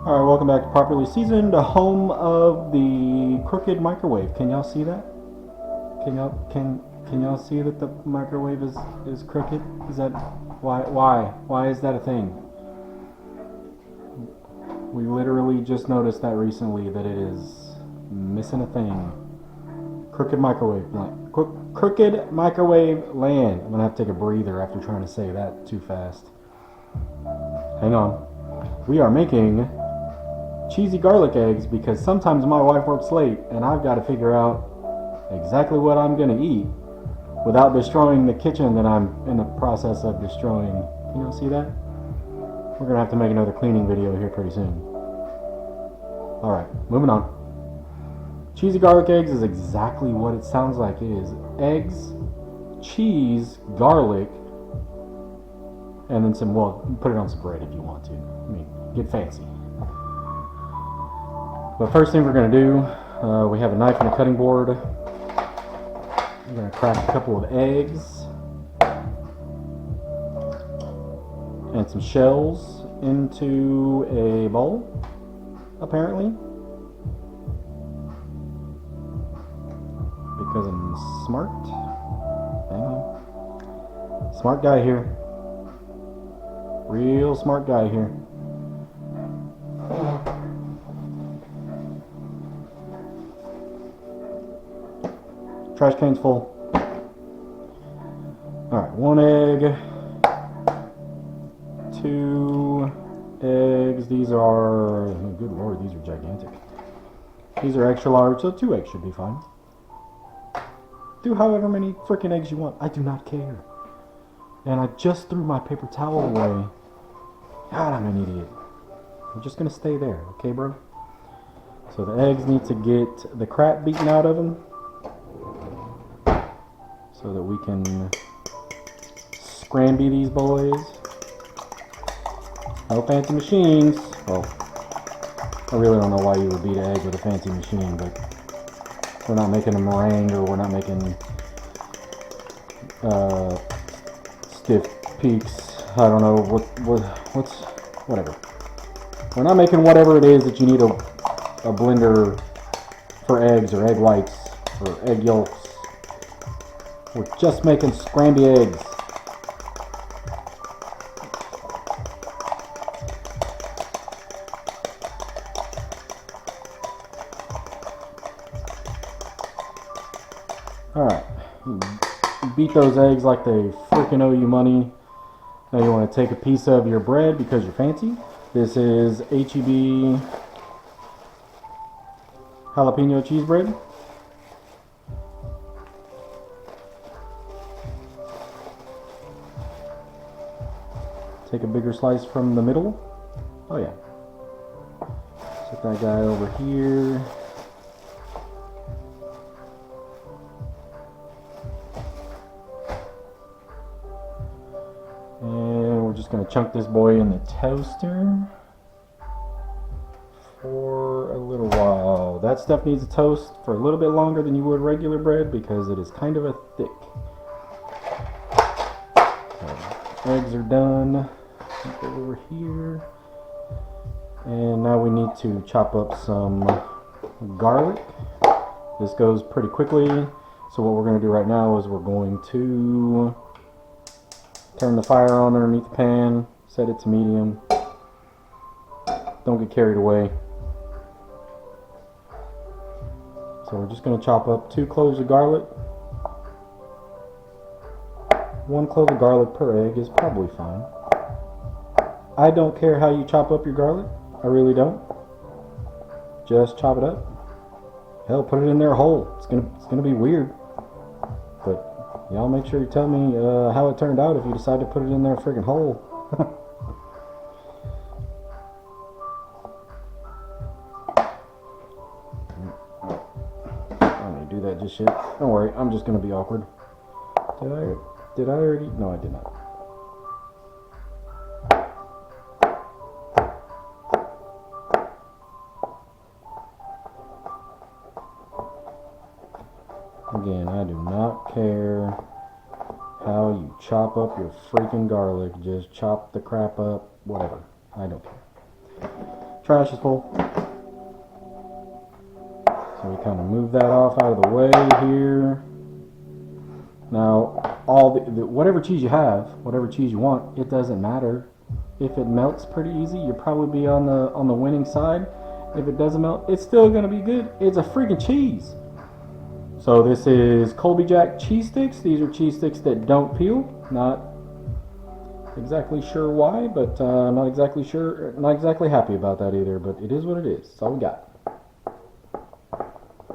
Alright, welcome back to Properly Seasoned, the home of the crooked microwave. Can y'all see that? Can y'all see that the microwave is crooked? Is that why is that a thing? We literally just noticed that recently, that it is missing a thing. Crooked microwave land. Crooked microwave land. I'm gonna have to take a breather after trying to say that too fast. Hang on. We are making cheesy garlic eggs because sometimes my wife works late and I've got to figure out exactly what I'm gonna eat without destroying the kitchen that I'm in the process of destroying. Can you all see that? We're gonna have to make another cleaning video here pretty soon. Alright, moving on. Cheesy garlic eggs is exactly what it sounds like it is. Eggs, cheese, garlic, and then some, well, put it on some bread if you want to. I mean, get fancy. But first thing we're going to do, we have a knife and a cutting board. We're going to crack a couple of eggs and some shells into a bowl, apparently. Because I'm smart. Hang on. Smart guy here. Real smart guy here. Trash can's full. Alright, 1 egg. 2 eggs. These are, oh, good lord, these are gigantic. These are extra large, so 2 eggs should be fine. Do however many freaking eggs you want. I do not care. And I just threw my paper towel away. God, I'm an idiot. I'm just gonna stay there, okay, bro? So the eggs need to get the crap beaten out of them, so that we can scramby these boys. No fancy machines. Well, I really don't know why you would beat an egg with a fancy machine, but we're not making a meringue, or we're not making stiff peaks. I don't know what's whatever. We're not making whatever it is that you need a blender for eggs, or egg whites, or egg yolks. We're just making scramby eggs. Alright, beat those eggs like they freaking owe you money. Now you want to take a piece of your bread because you're fancy. This is H-E-B jalapeno cheese bread. Take a bigger slice from the middle. Oh yeah. Set that guy over here. And we're just going to chunk this boy in the toaster for a little while. That stuff needs to toast for a little bit longer than you would regular bread because it is kind of a thick. Eggs are done. Go over here. And now we need to chop up some garlic. This goes pretty quickly. So what we're going to do right now is we're going to turn the fire on underneath the pan, set it to medium. Don't get carried away. So we're just going to chop up 2 cloves of garlic. 1 clove of garlic per egg is probably fine. I don't care how you chop up your garlic. I really don't. Just chop it up. Hell, put it in there whole. It's gonna be weird. But y'all make sure you tell me how it turned out if you decide to put it in there friggin' whole. I don't need to do that just yet. Don't worry, I'm just gonna be awkward. Did I already? No, I did not. Again, I do not care how you chop up your freaking garlic. Just chop the crap up, whatever. I don't care. Trash is full. So we kind of move that off out of the way here. Now, whatever cheese you have, whatever cheese you want, it doesn't matter. If it melts pretty easy, you'll probably be on the winning side. If it doesn't melt, it's still gonna be good. It's a freaking cheese. So this is Colby Jack cheese sticks. These are cheese sticks that don't peel. Not exactly sure why, but not exactly happy about that either. But it is what it is. That's all we got.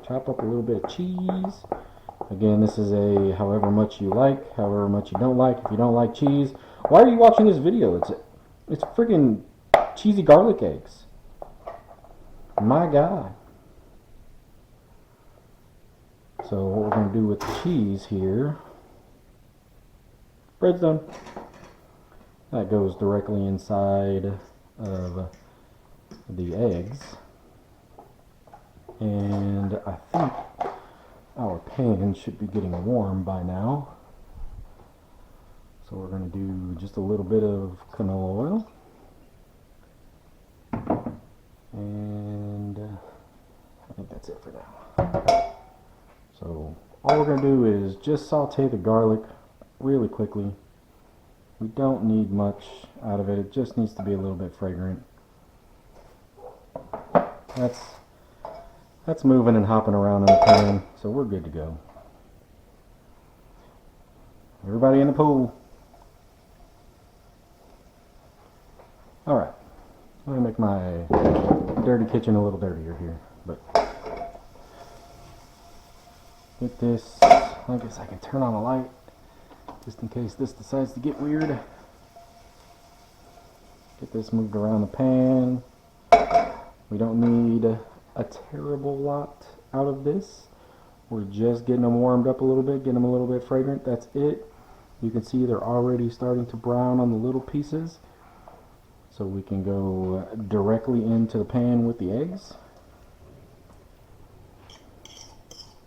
Chop up a little bit of cheese. Again, this is a however much you like, however much you don't like. If you don't like cheese, why are you watching this video? It's freaking cheesy garlic eggs. My God. So what we're going to do with the cheese here, bread's done. That goes directly inside of the eggs. And I think our pan should be getting warm by now. So we're going to do just a little bit of canola oil. And I think that's it for now. So all we're going to do is just saute the garlic really quickly. We don't need much out of it. It just needs to be a little bit fragrant. That's moving and hopping around in the pan, so we're good to go. Everybody in the pool. Alright, let me make my dirty kitchen a little dirtier here. But get this, I guess I can turn on a light just in case this decides to get weird. Get this moved around the pan. We don't need a terrible lot out of this. We're just getting them warmed up a little bit, getting them a little bit fragrant. That's it. You can see they're already starting to brown on the little pieces. So we can go directly into the pan with the eggs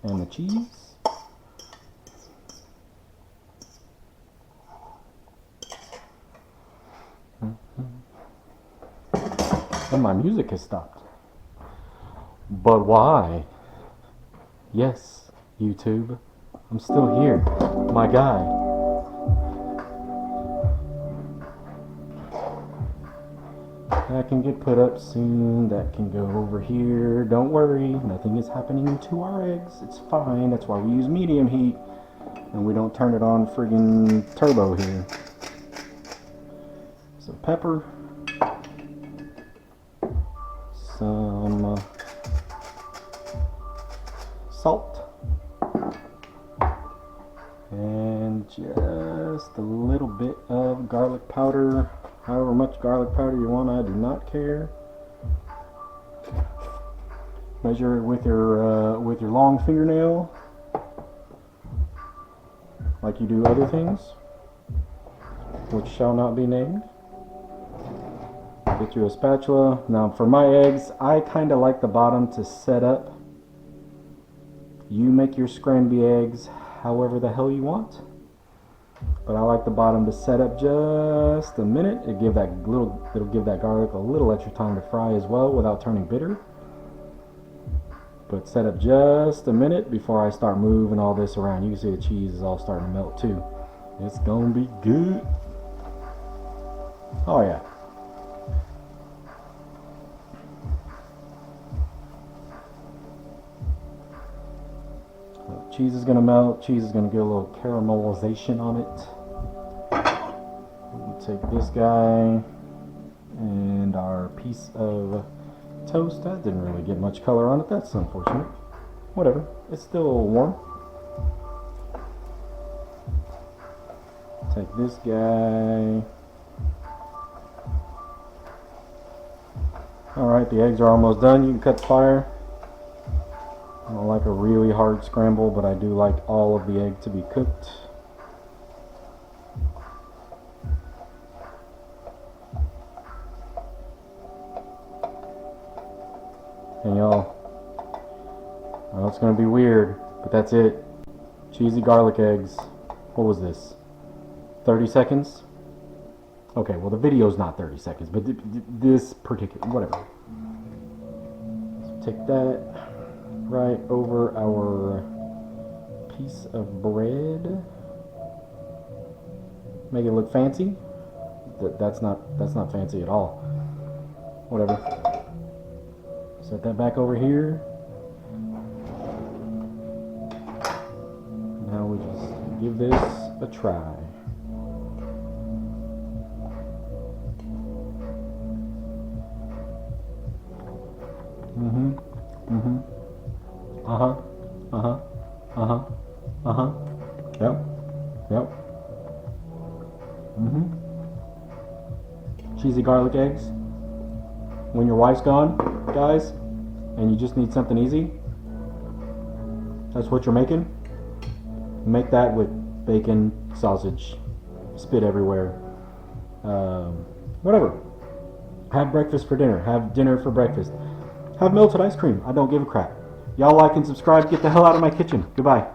and the cheese. And my music has stopped. But why? Yes, YouTube, I'm still here, my guy. That can get put up soon. That can go over here. Don't worry, nothing is happening to our eggs. It's fine. That's why we use medium heat and we don't turn it on friggin' turbo here. Some pepper, some salt, and just a little bit of garlic powder. However much garlic powder you want, I do not care. Measure it with your long fingernail, like you do other things, which shall not be named. Get you a spatula. Now for my eggs, I kind of like the bottom to set up. You make your scrambled eggs however the hell you want. But I like the bottom to set up just a minute. It'll give that garlic a little extra time to fry as well without turning bitter. But set up just a minute before I start moving all this around. You can see the cheese is all starting to melt too. It's gonna be good. Oh yeah. Cheese is gonna melt. Cheese is gonna get a little caramelization on it. We'll take this guy and our piece of toast. That didn't really get much color on it. That's unfortunate. Whatever. It's still warm. Take this guy. Alright, the eggs are almost done. You can cut the fire. I don't like a really hard scramble, but I do like all of the egg to be cooked. And y'all, I know it's going to be weird, but that's it. Cheesy garlic eggs. What was this? 30 seconds? Okay, well the video's not 30 seconds, but this particular, whatever. Take that right over our piece of bread. Make it look fancy. That's not fancy at all. Whatever. Set that back over here. Now we just give this a try. Yep. Cheesy garlic eggs. When your wife's gone, guys, and you just need something easy, that's what you're making. Make that with bacon, sausage, spit everywhere. Whatever. Have breakfast for dinner. Have dinner for breakfast. Have melted ice cream. I don't give a crap. Y'all like and subscribe. Get the hell out of my kitchen. Goodbye.